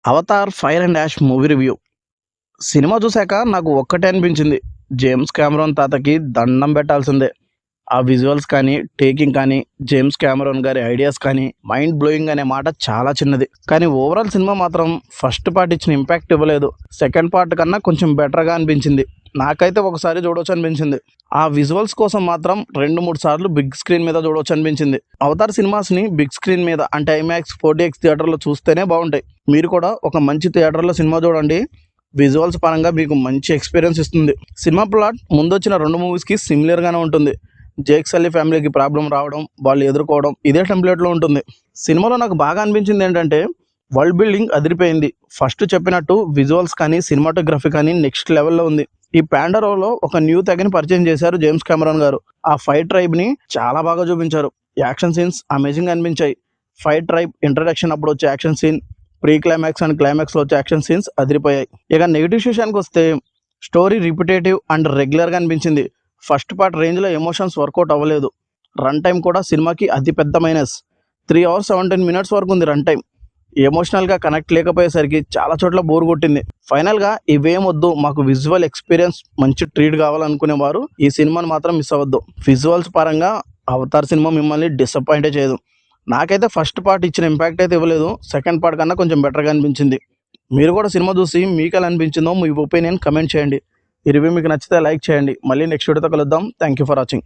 Avatar Fire and Ash movie review. సినిమా చూశాక నాకు ఒక్కటే అనిపించింది, జేమ్స్ కెమెరాన్ తాతకి దండం పెట్టాల్సిందే. ఆ విజువల్స్ కానీ, టేకింగ్ కానీ, జేమ్స్ కెమెరాన్ గారి ఐడియాస్ కానీ మైండ్ బ్లోయింగ్ అనే మాట చాలా చిన్నది. కానీ ఓవరాల్ సినిమా మాత్రం ఫస్ట్ పార్ట్ ఇచ్చిన ఇంపాక్ట్ ఇవ్వలేదు. సెకండ్ పార్ట్ కన్నా కొంచెం బెటర్గా అనిపించింది. నాకైతే ఒకసారి చూడవచ్చు అనిపించింది. ఆ విజువల్స్ కోసం మాత్రం 2-3 సార్లు బిగ్ స్క్రీన్ మీద చూడవచ్చు అనిపించింది. అవతార్ సినిమాస్ని బిగ్ స్క్రీన్ మీద అంటే ఐమాక్స్ 4DX థియేటర్లో చూస్తేనే బాగుంటాయి. మీరు కూడా ఒక మంచి థియేటర్లో సినిమా చూడండి. విజువల్స్ పరంగా మీకు మంచి ఎక్స్పీరియన్స్ ఇస్తుంది. సినిమా ప్లాట్ ముందొచ్చిన 2 మూవీస్కి సిమిలర్గానే ఉంటుంది. జేక్ సల్లీ ఫ్యామిలీకి ప్రాబ్లం రావడం, వాళ్ళు ఎదుర్కోవడం ఇదే టెంప్లెట్లో ఉంటుంది. సినిమాలో నాకు బాగా అనిపించింది ఏంటంటే వరల్డ్ బిల్డింగ్ అదిరిపోయింది. ఫస్ట్ చెప్పినట్టు విజువల్స్ కానీ, సినిమాటోగ్రఫీ కానీ నెక్స్ట్ లెవెల్లో ఉంది. ఈ పాండరోలో ఒక న్యూ తెగని పరిచయం చేశారు జేమ్స్ కెమెరాన్ గారు. ఆ ఫైట్ ట్రైబ్ని చాలా బాగా చూపించారు. యాక్షన్ సీన్స్ అమేజింగ్ అనిపించాయి. ఫైట్ ట్రైబ్ ఇంట్రడక్షన్ అప్పుడు వచ్చే action scene, pre climax and క్లైమాక్స్లో వచ్చే యాక్షన్ సీన్స్ అదిరిపోయాయి. ఇక నెగిటివ్ విషయానికి వస్తే స్టోరీ రిపిటేటివ్ అండ్ రెగ్యులర్గా అనిపించింది. ఫస్ట్ పార్ట్ రేంజ్లో ఎమోషన్స్ వర్కౌట్ అవ్వలేదు. రన్ టైం కూడా సినిమాకి అతిపెద్ద మైనస్. 3 hours 17 minutes వరకు ఉంది రన్ టైం. ఎమోషనల్గా కనెక్ట్ లేకపోయేసరికి చాలా చోట్ల బోర్ కొట్టింది. ఫైనల్గా ఇవేమొద్దు, మాకు విజువల్ ఎక్స్పీరియన్స్ మంచి ట్రీట్ కావాలనుకునేవారు ఈ సినిమాని మాత్రం మిస్ అవ్వద్దు. విజువల్స్ పరంగా అవతార్ సినిమా మిమ్మల్ని డిసప్పాయింటే చేయదు. నాకైతే ఫస్ట్ పార్ట్ ఇచ్చిన ఇంపాక్ట్ అయితే ఇవ్వలేదు. సెకండ్ పార్ట్ కన్నా కొంచెం బెటర్గా అనిపించింది. మీరు కూడా సినిమా చూసి మీకు ఎలా అనిపించిందో మీ ఒపీనియన్ కమెంట్ చేయండి. ఈ రివ్యూ మీకు నచ్చితే లైక్ చేయండి. మళ్ళీ నెక్స్ట్ వీడియోతో కలుద్దాం. Thank you for watching.